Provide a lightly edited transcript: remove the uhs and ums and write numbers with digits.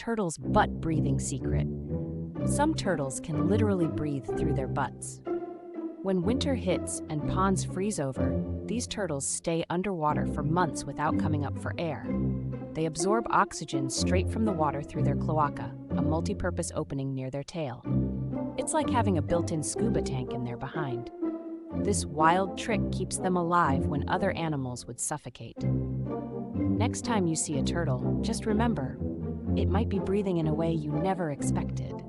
turtles' butt breathing secret. Some turtles can literally breathe through their butts. When winter hits and ponds freeze over, these turtles stay underwater for months without coming up for air. They absorb oxygen straight from the water through their cloaca, a multi-purpose opening near their tail. It's like having a built-in scuba tank in their behind. This wild trick keeps them alive when other animals would suffocate. Next time you see a turtle, just remember, it might be breathing in a way you never expected.